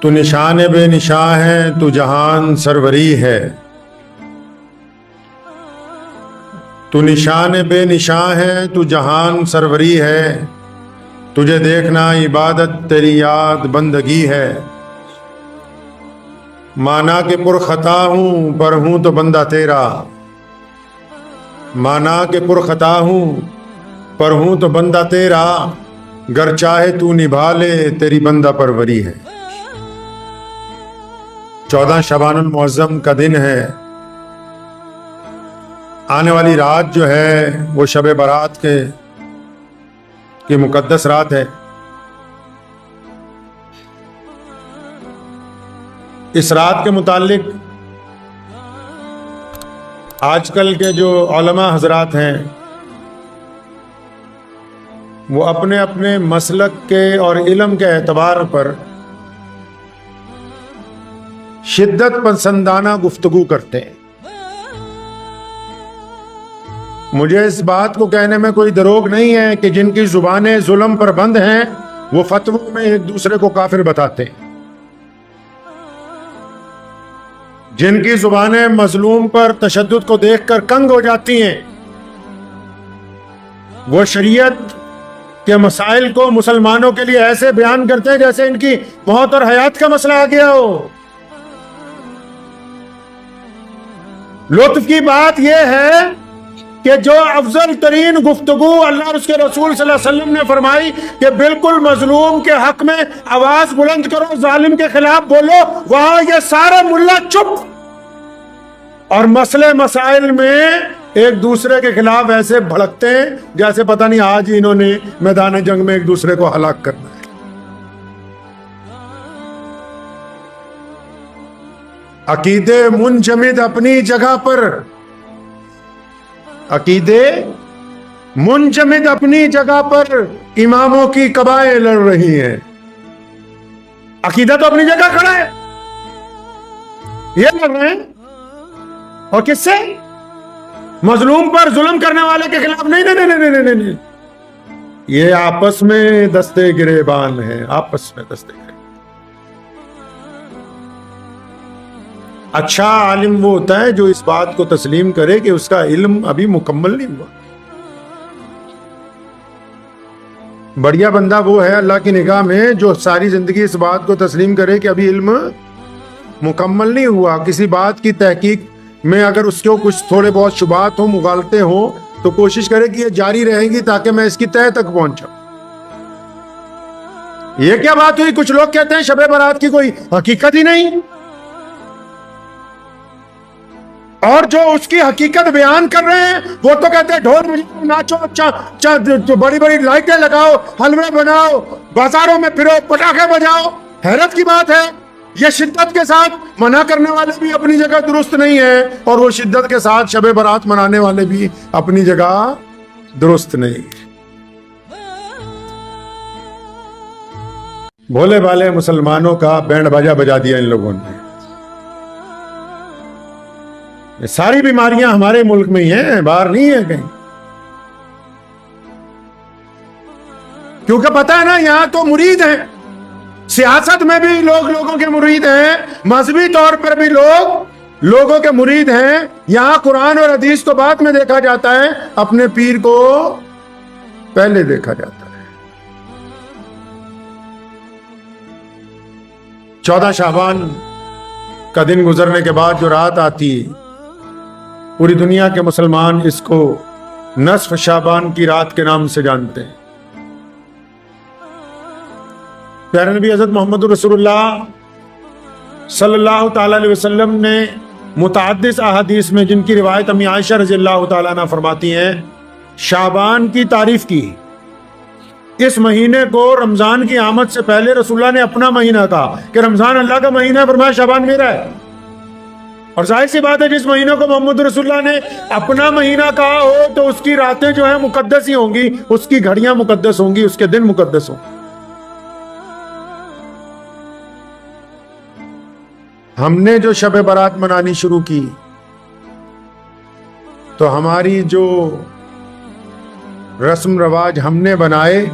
تو نشان بے نشاں ہے، تو جہان سروری ہے. تو نشان بے نشاں ہے، تو جہان سروری ہے. تجھے دیکھنا عبادت، تیری یاد بندگی ہے. مانا کہ پر خطا ہوں پر ہوں تو بندہ تیرا. مانا کہ پر خطا ہوں پر ہوں تو بندہ تیرا. گر چاہے تو نبھا لے، تیری بندہ پروری ہے. 14 شعبان المعظم کا دن ہے. آنے والی رات جو ہے وہ شب برات کی مقدس رات ہے. اس رات کے متعلق آج کل کے جو علماء حضرات ہیں وہ اپنے اپنے مسلک کے اور علم کے اعتبار پر شدت پسندانہ گفتگو کرتے ہیں. مجھے اس بات کو کہنے میں کوئی دروغ نہیں ہے کہ جن کی زبانیں ظلم پر بند ہیں وہ فتووں میں ایک دوسرے کو کافر بتاتے ہیں. جن کی زبانیں مظلوم پر تشدد کو دیکھ کر کنگ ہو جاتی ہیں وہ شریعت کے مسائل کو مسلمانوں کے لیے ایسے بیان کرتے ہیں جیسے ان کی موت اور حیات کا مسئلہ آ گیا ہو. لطف کی بات یہ ہے کہ جو افضل ترین گفتگو اللہ اور اس کے رسول صلی اللہ علیہ وسلم نے فرمائی کہ بالکل مظلوم کے حق میں آواز بلند کرو، ظالم کے خلاف بولو، وہاں یہ سارے ملا چپ اور مسئلے مسائل میں ایک دوسرے کے خلاف ایسے بھڑکتے ہیں جیسے پتہ نہیں آج ہی انہوں نے میدان جنگ میں ایک دوسرے کو ہلاک کرنا ہے. عقیدے منجمد اپنی جگہ پر، عقیدے منجمد اپنی جگہ پر اماموں کی قبائیں لڑ رہی ہیں. عقیدہ تو اپنی جگہ کھڑا ہے، یہ لڑ رہے ہیں. اور کس سے؟ مظلوم پر ظلم کرنے والے کے خلاف نہیں نہیں نہیں نہیں نہیں نہیں. یہ آپس میں دستے گریبان ہیں، آپس میں دستے گریبان. اچھا عالم وہ ہوتا ہے جو اس بات کو تسلیم کرے کہ اس کا علم ابھی مکمل نہیں ہوا. بڑھیا بندہ وہ ہے اللہ کی نگاہ میں جو ساری زندگی اس بات کو تسلیم کرے کہ ابھی علم مکمل نہیں ہوا. کسی بات کی تحقیق میں اگر اس کو کچھ تھوڑے بہت شبہات ہوں، مغالطے ہوں، تو کوشش کرے کہ یہ جاری رہیں گی تاکہ میں اس کی تہہ تک پہنچا. یہ کیا بات ہوئی؟ کچھ لوگ کہتے ہیں شب برات کی کوئی حقیقت ہی نہیں، اور جو اس کی حقیقت بیان کر رہے ہیں وہ تو کہتے ہیں ڈھول بجاؤ، ناچو، بڑی بڑی لائٹیں لگاؤ، حلوے بناؤ، بازاروں میں پھرو، پٹاخے بجاؤ. حیرت کی بات ہے یہ شدت کے ساتھ منع کرنے والے بھی اپنی جگہ درست نہیں ہیں اور وہ شدت کے ساتھ شب برات منانے والے بھی اپنی جگہ درست نہیں. بھولے بھالے مسلمانوں کا بینڈ باجا بجا دیا ان لوگوں نے. یہ ساری بیماریاں ہمارے ملک میں ہی ہیں، باہر نہیں ہے کہیں. کیونکہ پتہ ہے نا یہاں تو مرید ہیں، سیاست میں بھی لوگ لوگوں کے مرید ہیں، مذہبی طور پر بھی لوگ لوگوں کے مرید ہیں. یہاں قرآن اور حدیث تو بعد میں دیکھا جاتا ہے، اپنے پیر کو پہلے دیکھا جاتا ہے. 14 شعبان کا دن گزرنے کے بعد جو رات آتی، پوری دنیا کے مسلمان اس کو نصف شعبان کی رات کے نام سے جانتے ہیں. پیارے نبی حضرت محمد رسول اللہ صلی اللہ تعالی علیہ وسلم نے متعدد احادیث میں، جن کی روایت امی عائشہ رضی اللہ تعالیٰ عنہ فرماتی ہیں، شعبان کی تعریف کی. اس مہینے کو رمضان کی آمد سے پہلے رسول اللہ نے اپنا مہینہ کہا کہ رمضان اللہ کا مہینہ ہے، فرمایا شعبان میرا ہے. اور ظاہر سی بات ہے جس مہینوں کو محمد رسول اللہ نے اپنا مہینہ کہا ہو تو اس کی راتیں جو ہیں مقدس ہی ہوں گی، اس کی گھڑیاں مقدس ہوں گی، اس کے دن مقدس ہوں گے. ہم نے جو شب برات منانی شروع کی تو ہماری جو رسم رواج ہم نے بنائے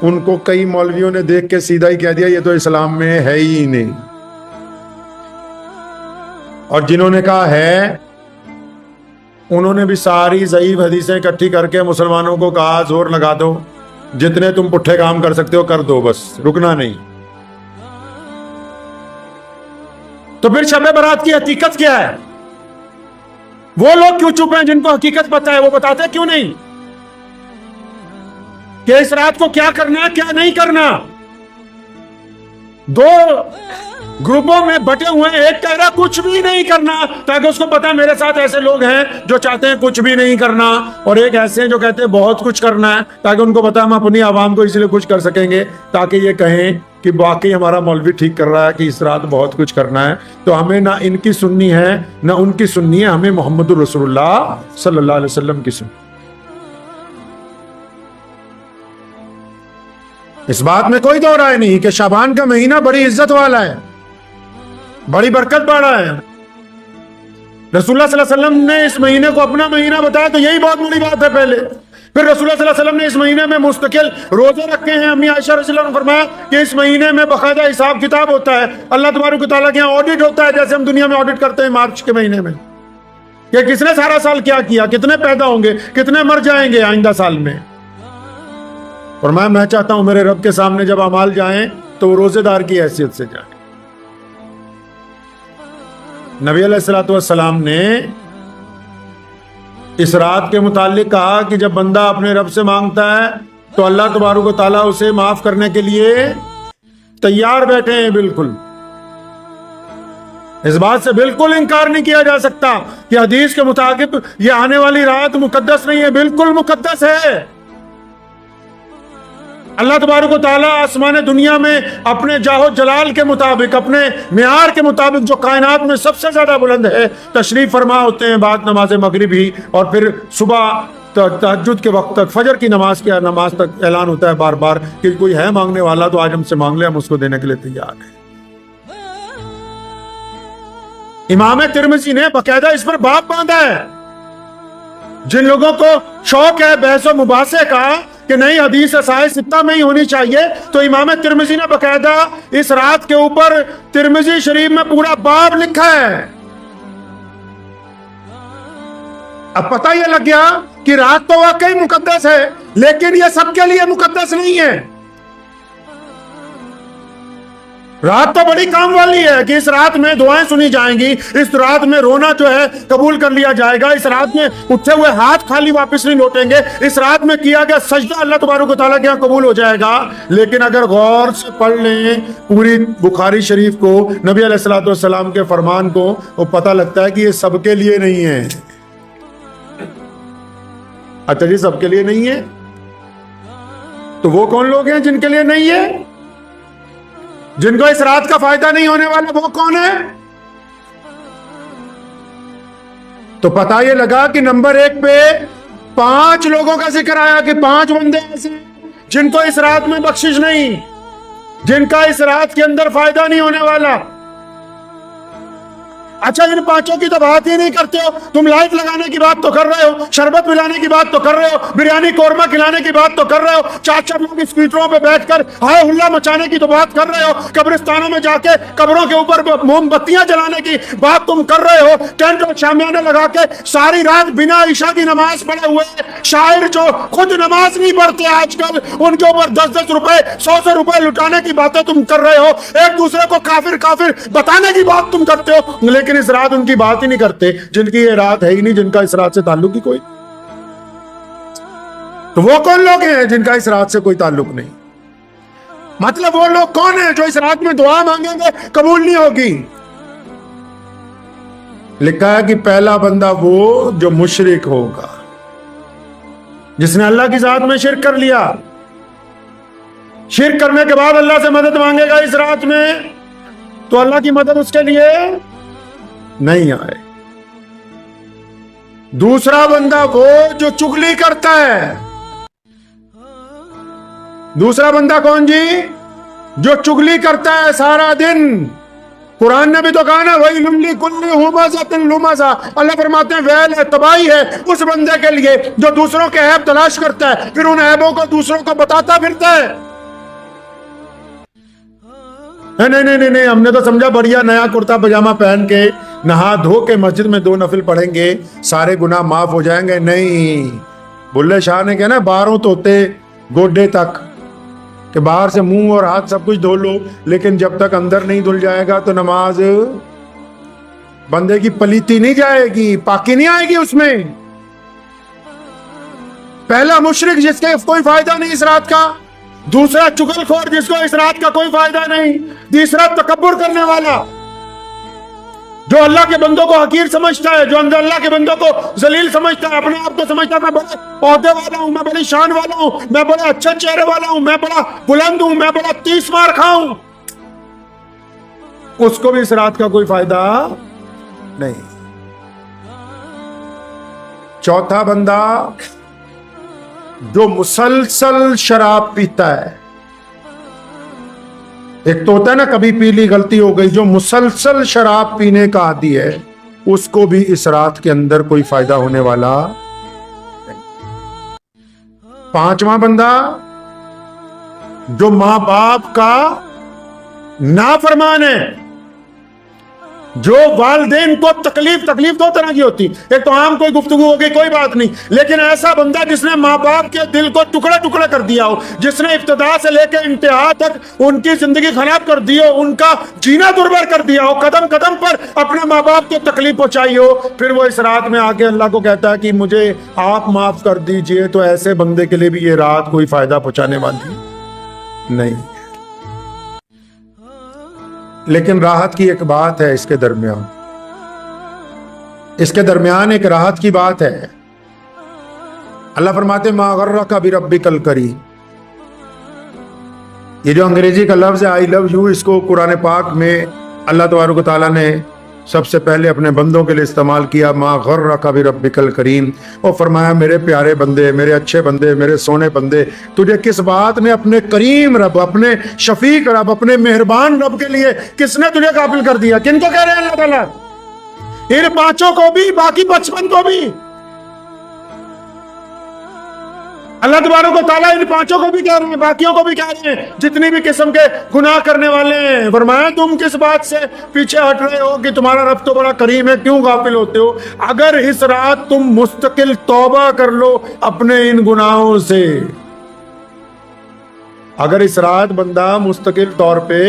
ان کو کئی مولویوں نے دیکھ کے سیدھا ہی کہہ دیا یہ تو اسلام میں ہے ہی نہیں. اور جنہوں نے کہا ہے انہوں نے بھی ساری ضعیف حدیثیں اکٹھی کر کے مسلمانوں کو کہا زور لگا دو، جتنے تم پٹھے کام کر سکتے ہو کر دو، بس رکنا نہیں۔ تو پھر شب برات کی حقیقت کیا ہے؟ وہ لوگ کیوں چپ ہیں جن کو حقیقت پتا ہے؟ وہ بتاتے کیوں نہیں کہ اس رات کو کیا کرنا کیا نہیں کرنا؟ دو گروپوں میں بٹے ہوئے ہیں، ایک کہہ رہا کچھ بھی نہیں کرنا تاکہ اس کو پتا میرے ساتھ ایسے لوگ ہیں جو چاہتے ہیں کچھ بھی نہیں کرنا، اور ایک ایسے ہیں جو کہتے ہیں بہت کچھ کرنا ہے تاکہ ان کو پتا ہم اپنی عوام کو اس لیے کچھ کر سکیں گے تاکہ یہ کہیں کہ واقعی ہمارا مولوی ٹھیک کر رہا ہے کہ اس رات بہت کچھ کرنا ہے۔ تو ہمیں نہ ان کی سننی ہے نہ ان کی سننی ہے، ہمیں محمد الرسول اللہ صلی اللہ علیہ وسلم کی سننی۔ اس بات میں کوئی دو رائے نہیں کہ شعبان کا مہینہ بڑی عزت والا ہے، بڑی برکت والا ہے۔ رسول اللہ صلی اللہ علیہ وسلم نے اس مہینے کو اپنا مہینہ بتایا تو یہی بہت بڑی بات ہے پہلے۔ پھر رسول اللہ صلی اللہ علیہ وسلم نے اس مہینے میں مستقل روزے رکھے ہیں۔ امی عائشہ رضی اللہ عنہا نے فرمایا کہ اس مہینے میں باقاعدہ حساب کتاب ہوتا ہے، اللہ تبارک و تعالیٰ کے یہاں آڈٹ ہوتا ہے، جیسے ہم دنیا میں آڈٹ کرتے ہیں مارچ کے مہینے میں، کہ کس نے سارا سال کیا کیا، کتنے پیدا ہوں گے، کتنے مر جائیں گے آئندہ سال میں۔ فرمایا میں چاہتا ہوں میرے رب کے سامنے جب اعمال جائیں تو وہ روزے دار کی حیثیت سے جائیں۔ نبی علیہ الصلوۃ والسلام نے اس رات کے متعلق کہا کہ جب بندہ اپنے رب سے مانگتا ہے تو اللہ تبارک و تعالیٰ اسے معاف کرنے کے لیے تیار بیٹھے ہیں۔ بالکل اس بات سے بالکل انکار نہیں کیا جا سکتا کہ حدیث کے مطابق یہ آنے والی رات مقدس نہیں ہے، بالکل مقدس ہے۔ اللہ تبارک و تعالیٰ آسمان دنیا میں اپنے جاہ و جلال کے مطابق، اپنے معیار کے مطابق جو کائنات میں سب سے زیادہ بلند ہے، تشریف فرما ہوتے ہیں بعد نماز مغرب ہی، اور پھر صبح تہجد کے وقت تک، فجر کی نماز تک اعلان ہوتا ہے بار بار کہ کوئی ہے مانگنے والا تو آج ہم سے مانگ لے، ہم اس کو دینے کے لیے تیار ہیں۔ امام ترمذی نے باقاعدہ اس پر باب باندھا ہے۔ جن لوگوں کو شوق ہے بحث و مباحثے کا کہ نہیں حدیث صحیح ستہ میں ہی ہونی چاہیے، تو امام ترمذی نے باقاعدہ اس رات کے اوپر ترمذی شریف میں پورا باب لکھا ہے۔ اب پتہ یہ لگ گیا کہ رات تو واقعی مقدس ہے، لیکن یہ سب کے لیے مقدس نہیں ہے۔ رات تو بڑی کام والی ہے کہ اس رات میں دعائیں سنی جائیں گی، اس رات میں رونا جو ہے قبول کر لیا جائے گا، اس رات میں اٹھے ہوئے ہاتھ خالی واپس نہیں لوٹیں گے، اس رات میں کیا گیا سجدہ اللہ تبارک و تعالیٰ کے یہاں قبول ہو جائے گا۔ لیکن اگر غور سے پڑھ لیں پوری بخاری شریف کو، نبی علیہ الصلوۃ والسلام کے فرمان کو، وہ پتہ لگتا ہے کہ یہ سب کے لیے نہیں ہے۔ اچھا جی، سب کے لیے نہیں ہے تو وہ کون لوگ ہیں جن کے لیے نہیں ہے؟ جن کو اس رات کا فائدہ نہیں ہونے والا وہ کون ہے؟ تو پتہ یہ لگا کہ نمبر 1 پہ 5 لوگوں کا ذکر آیا کہ 5 بندے ایسے جن کو اس رات میں بخشش نہیں، جن کا اس رات کے اندر فائدہ نہیں ہونے والا۔ اچھا ان 5 کی تو بات ہی نہیں کرتے ہو، تم لائٹ لگانے کی بات تو کر رہے ہو، شربت پلانے کی بات تو کر رہے ہو، بریانی قورمہ کھلانے کی بات تو کر رہے ہو، 4 لوگ اسکوٹروں پہ بیٹھ کر ہائے ہلا مچانے کی تو بات کر رہے ہو، قبرستانوں میں جا کے قبروں کے اوپر موم بتیاں جلانے کی بات تم کر رہے ہو، ٹینٹ اور شامیانے لگا کے ساری رات بنا عشاء کی نماز پڑھے ہوئے شاعر جو خود نماز نہیں پڑھتے آج کل، ان کے اوپر 10 روپے 100 روپے لٹانے کی باتیں تم کر رہے ہو، ایک دوسرے کو کافر کافر بتانے کی بات تم کرتے ہو، لیکن اس رات ان کی بات ہی نہیں کرتے جن کی یہ رات ہے ہی نہیں، جن کا اس رات سے تعلق ہی کوئی۔ تو وہ کون لوگ ہیں جن کا اس رات سے کوئی تعلق نہیں؟ مطلب وہ لوگ کون ہیں جو اس رات میں دعا مانگیں گے قبول نہیں ہوگی؟ لکھا ہے کہ پہلا بندہ وہ جو مشرک ہوگا، جس نے اللہ کی ذات میں شرک کر لیا، شرک کرنے کے بعد اللہ سے مدد مانگے گا اس رات میں تو اللہ کی مدد اس کے لیے نہیں آئے۔ دوسرا بندہ وہ جو چغلی کرتا ہے۔ دوسرا بندہ کون جی؟ جو چغلی کرتا ہے سارا دن۔ قرآن نے بھی تو کہا نا وَيْلٌ لِكُلِّ ہُمَزَةٍ لُمَزَةٍ، اللہ فرماتے ہیں ویل ہے، تباہی ہے اس بندے کے لیے جو دوسروں کے عیب تلاش کرتا ہے پھر ان عیبوں کو دوسروں کو بتاتا پھرتا ہے۔ نہیں، ہم نے تو سمجھا بڑھیا نیا کرتا پجامہ پہن کے نہا دھو کے مسجد میں 2 نفل پڑھیں گے سارے گناہ معاف ہو جائیں گے؟ نہیں. بلے شاہ نے کہا نا 12 طوطے گوڈے تک، کہ باہر سے منہ اور ہاتھ سب کچھ دھو لو، لیکن جب تک اندر نہیں دھل جائے گا تو نماز بندے کی پلیتی نہیں جائے گی، پاکی نہیں آئے گی اس میں. پہلا مشرک جس کے کوئی فائدہ نہیں اس رات کا، دوسرا چغل خور جس کو اس رات کا کوئی فائدہ نہیں، تیسرا تکبر کرنے والا جو اللہ کے بندوں کو حقیر سمجھتا ہے، جو اللہ کے بندوں کو ذلیل سمجھتا ہے، اپنے آپ کو سمجھتا ہے میں بڑے عہدے والا ہوں، میں بڑی شان والا ہوں، میں بڑا اچھے چہرے والا ہوں، میں بڑا بلند ہوں، میں بڑا 30 مار کھاؤں، اس کو بھی اس رات کا کوئی فائدہ نہیں. چوتھا بندہ جو مسلسل شراب پیتا ہے، ایک تو ہوتا ہے نا کبھی پی لی غلطی ہو گئی، جو مسلسل شراب پینے کا عادی ہے اس کو بھی اس رات کے اندر کوئی فائدہ ہونے والا نہیں. پانچواں بندہ جو ماں باپ کا نافرمان ہے، جو والدین کو تکلیف 2 طرح کی ہوتی، ایک تو عام کوئی گفتگو ہوگی کوئی بات نہیں، لیکن ایسا بندہ جس نے ماں باپ کے دل کو ٹکڑا کر دیا ہو، جس نے ابتدا سے لے کے انتہا تک ان کی زندگی خراب کر دی ہو، ان کا جینا دشوار کر دیا ہو، قدم قدم پر اپنے ماں باپ کو تکلیف پہنچائی ہو، پھر وہ اس رات میں آ کے اللہ کو کہتا ہے کہ مجھے آپ معاف کر دیجئے، تو ایسے بندے کے لیے بھی یہ رات کوئی فائدہ پہنچانے والی نہیں. لیکن راحت کی ایک بات ہے اس کے درمیان ایک راحت کی بات ہے. اللہ فرماتے ما غرک بربک الکریم. یہ جو انگریزی کا لفظ ہے آئی لو یو، اس کو قرآن پاک میں اللہ تبارک و تعالیٰ نے سب سے پہلے اپنے بندوں کے لیے استعمال کیا. ما غرک بربک الکریم، اور فرمایا میرے پیارے بندے، میرے اچھے بندے، میرے سونے بندے، تجھے کس بات نے اپنے کریم رب، اپنے شفیق رب، اپنے مہربان رب کے لیے کس نے تجھے قابل کر دیا؟ کن کو کہہ رہے ہیں اللہ تعالیٰ؟ ان 5 کو بھی، باقی 55 کو بھی. اللہ تبارک و تعالیٰ ان 5 کو بھی کہہ رہے ہیں، باقیوں کو بھی کہہ رہے ہیں، جتنی بھی قسم کے گناہ کرنے والے ہیں. فرمایا تم کس بات سے پیچھے ہٹ رہے ہو کہ تمہارا رب تو بڑا کریم ہے، کیوں غافل ہوتے ہو؟ اگر اس رات تم مستقل توبہ کر لو اپنے ان گناہوں سے، اگر اس رات بندہ مستقل طور پہ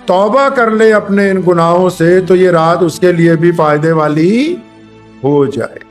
توبہ کر لے اپنے ان گناہوں سے، تو یہ رات اس کے لیے بھی فائدے والی ہو جائے.